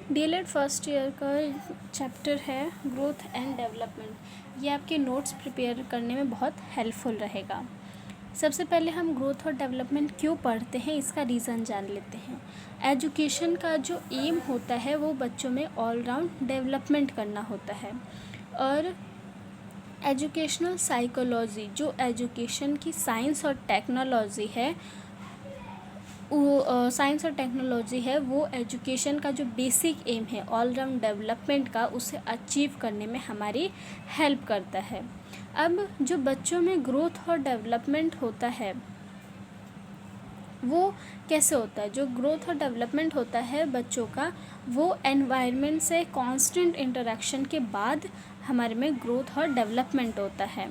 DElEd first year का chapter है growth and development. ये आपके नोट्स प्रिपेयर करने में बहुत हेल्पफुल रहेगा। सबसे पहले हम ग्रोथ और डेवलपमेंट क्यों पढ़ते हैं इसका रीज़न जान लेते हैं। एजुकेशन का जो एम होता है वो बच्चों में ऑल राउंड डेवलपमेंट करना होता है। और एजुकेशनल साइकोलॉजी जो एजुकेशन की साइंस और टेक्नोलॉजी है, वो साइंस और टेक्नोलॉजी है, वो एजुकेशन का जो बेसिक एम है ऑल राउंड डेवलपमेंट का, उसे अचीव करने में हमारी हेल्प करता है। अब जो बच्चों में ग्रोथ और डेवलपमेंट होता है वो कैसे होता है। जो ग्रोथ और डेवलपमेंट होता है बच्चों का, वो एनवायरनमेंट से कांस्टेंट इंटरेक्शन के बाद हमारे में ग्रोथ और डेवलपमेंट होता है।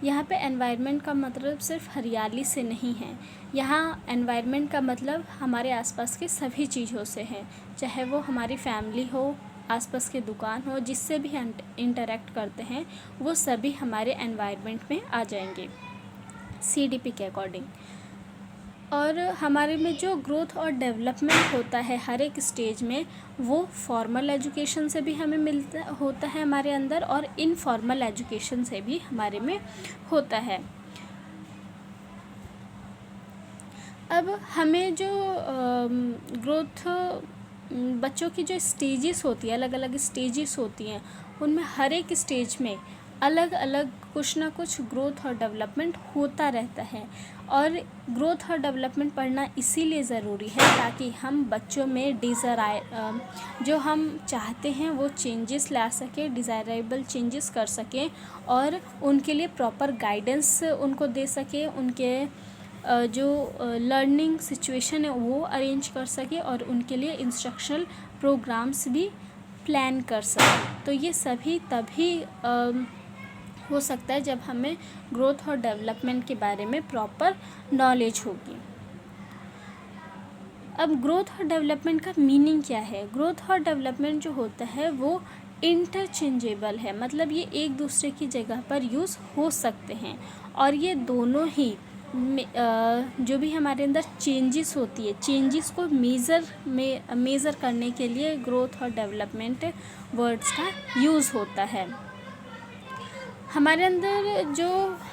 यहाँ पे एनवायरनमेंट का मतलब सिर्फ हरियाली से नहीं है। यहाँ एनवायरनमेंट का मतलब हमारे आसपास के सभी चीज़ों से है, चाहे वो हमारी फैमिली हो, आसपास के दुकान हो, जिससे भी इंटरेक्ट करते हैं वो सभी हमारे एनवायरनमेंट में आ जाएंगे सीडीपी के अकॉर्डिंग। और हमारे में जो ग्रोथ और डेवलपमेंट होता है हर एक स्टेज में, वो फॉर्मल एजुकेशन से भी हमें मिलता होता है हमारे अंदर, और इनफॉर्मल एजुकेशन से भी हमारे में होता है। अब हमें जो ग्रोथ बच्चों की जो स्टेजेस होती है, अलग अलग स्टेजेस होती हैं, उनमें हर एक स्टेज में अलग अलग कुछ ना कुछ ग्रोथ और डेवलपमेंट होता रहता है। और ग्रोथ और डेवलपमेंट पढ़ना इसीलिए ज़रूरी है ताकि हम बच्चों में जो हम चाहते हैं वो चेंजेस ला सकें, डिज़ायरेबल चेंजेस कर सकें, और उनके लिए प्रॉपर गाइडेंस उनको दे सकें, उनके जो लर्निंग सिचुएशन है वो अरेंज कर सके, और उनके लिए इंस्ट्रक्शनल प्रोग्राम्स भी प्लान कर सकें। तो ये सभी तभी हो सकता है जब हमें ग्रोथ और डेवलपमेंट के बारे में प्रॉपर नॉलेज होगी। अब ग्रोथ और डेवलपमेंट का मीनिंग क्या है। ग्रोथ और डेवलपमेंट जो होता है वो इंटरचेंजेबल है, मतलब ये एक दूसरे की जगह पर यूज़ हो सकते हैं, और ये दोनों ही जो भी हमारे अंदर चेंजेस होती है, चेंजेस को मेज़र करने के लिए ग्रोथ और डेवलपमेंट वर्ड्स का यूज़ होता है। हमारे अंदर जो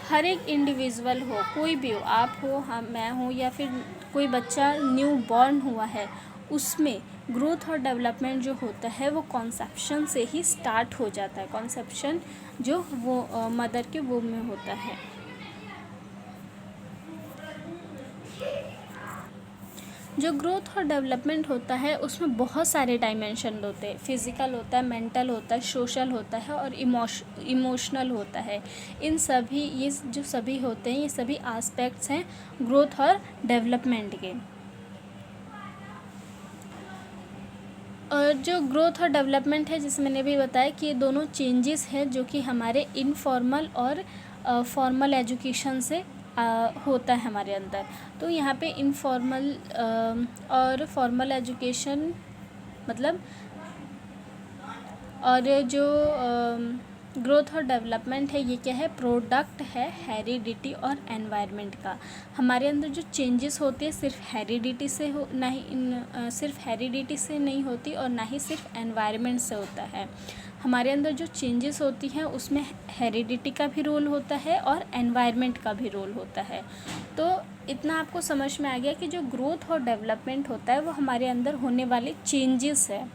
हर एक इंडिविजुअल हो, कोई भी हो, आप हो, हम, मैं हूँ, या फिर कोई बच्चा न्यू बॉर्न हुआ है, उसमें ग्रोथ और डेवलपमेंट जो होता है वो कॉन्सेप्शन से ही स्टार्ट हो जाता है। कॉन्सेप्शन जो वो मदर के वूम में होता है। जो ग्रोथ और डेवलपमेंट होता है उसमें बहुत सारे डायमेंशन होते हैं। फिज़िकल होता है, मेंटल होता है, सोशल होता है, और इमोशनल होता है। इन सभी ये जो सभी होते हैं, ये सभी एस्पेक्ट्स हैं ग्रोथ और डेवलपमेंट के। और जो ग्रोथ और डेवलपमेंट है, जैसे मैंने भी बताया कि ये दोनों चेंजेस हैं जो कि हमारे इनफॉर्मल और फॉर्मल एजुकेशन से होता है हमारे अंदर। तो यहाँ पे इनफॉर्मल और फॉर्मल एजुकेशन मतलब, और जो ग्रोथ और डेवलपमेंट है ये क्या है, प्रोडक्ट है हेरिडिटी और एनवायरनमेंट का। हमारे अंदर जो चेंजेस होते हैं सिर्फ हेरिडिटी से सिर्फ हेरिडिटी से नहीं होती, और ना ही सिर्फ एनवायरनमेंट से होता है। हमारे अंदर जो चेंजेस होती हैं उसमें हेरिडिटी का भी रोल होता है और एनवायरनमेंट का भी रोल होता है। तो इतना आपको समझ में आ गया कि जो ग्रोथ और डेवलपमेंट होता है वो हमारे अंदर होने वाले चेंजेस है,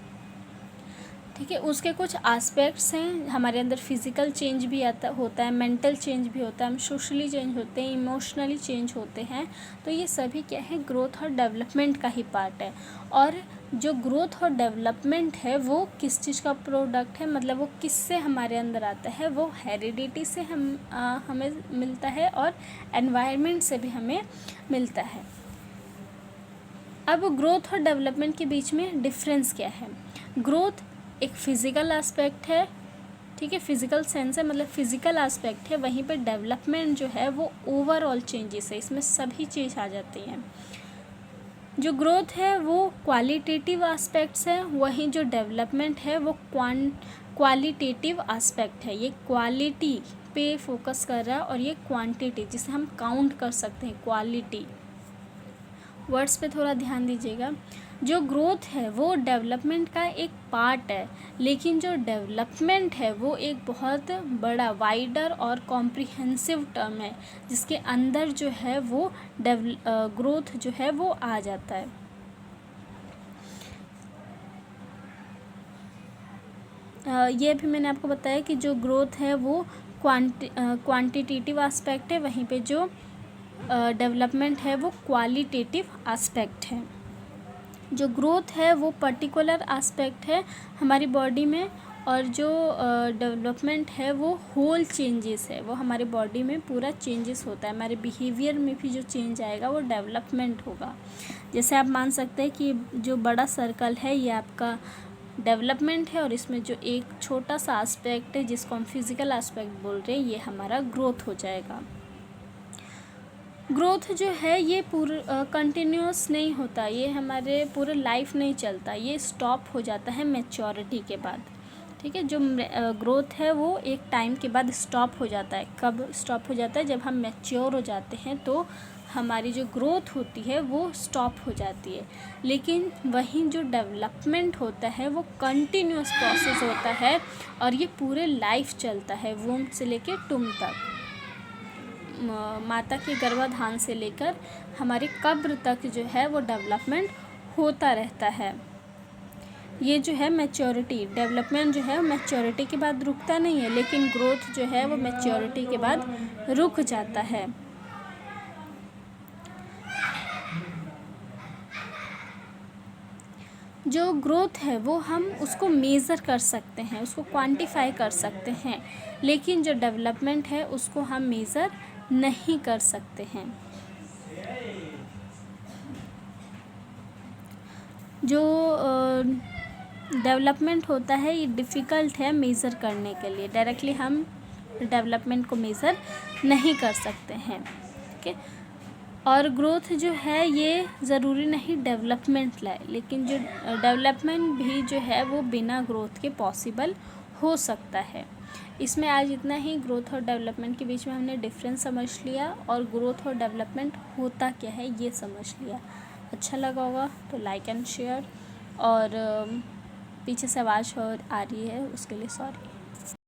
ठीक है। उसके कुछ एस्पेक्ट्स हैं, हमारे अंदर फिज़िकल चेंज भी होता है, मेंटल चेंज भी होता है, हम सोशली चेंज होते हैं, इमोशनली चेंज होते हैं। तो ये सभी क्या है, ग्रोथ और डेवलपमेंट का ही पार्ट है। और जो ग्रोथ और डेवलपमेंट है वो किस चीज़ का प्रोडक्ट है, मतलब वो किससे हमारे अंदर आता है, वो हेरिडिटी से हमें मिलता है, और एनवायरनमेंट से भी हमें मिलता है। अब ग्रोथ और डेवलपमेंट के बीच में डिफरेंस क्या है। ग्रोथ एक फ़िज़िकल एस्पेक्ट है, ठीक है, फ़िज़िकल सेंस है, मतलब फ़िज़िकल एस्पेक्ट है। वहीं पे डेवलपमेंट जो है वो ओवरऑल चेंजेस है, इसमें सभी चीज़ आ जाती हैं। जो ग्रोथ है वो क्वालिटेटिव एस्पेक्ट्स है, वहीं जो डेवलपमेंट है वो क्वालिटेटिव एस्पेक्ट है। ये क्वालिटी पे फोकस कर रहा है, और ये क्वांटिटी जिसे हम काउंट कर सकते हैं, क्वालिटी। वर्ड्स पे थोड़ा ध्यान दीजिएगा। जो ग्रोथ है वो डेवलपमेंट का एक पार्ट है, लेकिन जो डेवलपमेंट है वो एक बहुत बड़ा वाइडर और कॉम्प्रिहेंसिव टर्म है, जिसके अंदर जो है वो ग्रोथ जो है वो आ जाता है। ये भी मैंने आपको बताया कि जो ग्रोथ है वो क्वांटिटेटिव एस्पेक्ट है, वहीं पे जो डेवलपमेंट है वो क्वालिटेटिव एस्पेक्ट है। जो ग्रोथ है वो पर्टिकुलर एस्पेक्ट है हमारी बॉडी में, और जो डेवलपमेंट है वो होल चेंजेस है, वो हमारी बॉडी में पूरा चेंजेस होता है। हमारे बिहेवियर में भी जो चेंज आएगा वो डेवलपमेंट होगा। जैसे आप मान सकते हैं कि जो बड़ा सर्कल है ये आपका डेवलपमेंट है, और इसमें जो एक छोटा सा एस्पेक्ट है जिसको हम फिजिकल एस्पेक्ट बोल रहे हैं, ये हमारा ग्रोथ हो जाएगा। ग्रोथ जो है ये पूरा कंटिन्यूस नहीं होता, ये हमारे पूरे लाइफ नहीं चलता, ये स्टॉप हो जाता है मैच्योरिटी के बाद। ठीक है, जो ग्रोथ है वो एक टाइम के बाद स्टॉप हो जाता है। कब स्टॉप हो जाता है? जब हम मैच्योर हो जाते हैं तो हमारी जो ग्रोथ होती है वो स्टॉप हो जाती है। लेकिन वहीं जो डेवलपमेंट होता है वो कंटिन्यूस प्रोसेस होता है, और ये पूरे लाइफ चलता है, वूम्ब से लेकर टूम तक, माता के गर्भाधान से लेकर हमारी कब्र तक जो है वो डेवलपमेंट होता रहता है। ये जो है मैच्योरिटी, डेवलपमेंट जो है मैच्योरिटी के बाद रुकता नहीं है, लेकिन ग्रोथ जो है वो मैच्योरिटी के बाद रुक जाता है। जो ग्रोथ है वो हम उसको मेज़र कर सकते हैं, उसको क्वांटिफाई कर सकते हैं, लेकिन जो डेवलपमेंट है उसको हम मेज़र नहीं कर सकते हैं। जो डेवलपमेंट होता है ये डिफ़िकल्ट है मेज़र करने के लिए, डायरेक्टली हम डेवलपमेंट को मेज़र नहीं कर सकते हैं। ठीक है, और ग्रोथ जो है ये ज़रूरी नहीं डेवलपमेंट लाए, लेकिन जो डेवलपमेंट भी जो है वो बिना ग्रोथ के पॉसिबल हो सकता है। इसमें आज इतना ही। ग्रोथ और डेवलपमेंट के बीच में हमने डिफरेंस समझ लिया, और ग्रोथ और डेवलपमेंट होता क्या है ये समझ लिया। अच्छा लगा होगा तो लाइक एंड शेयर, और पीछे से आवाज़ आ रही है उसके लिए सॉरी।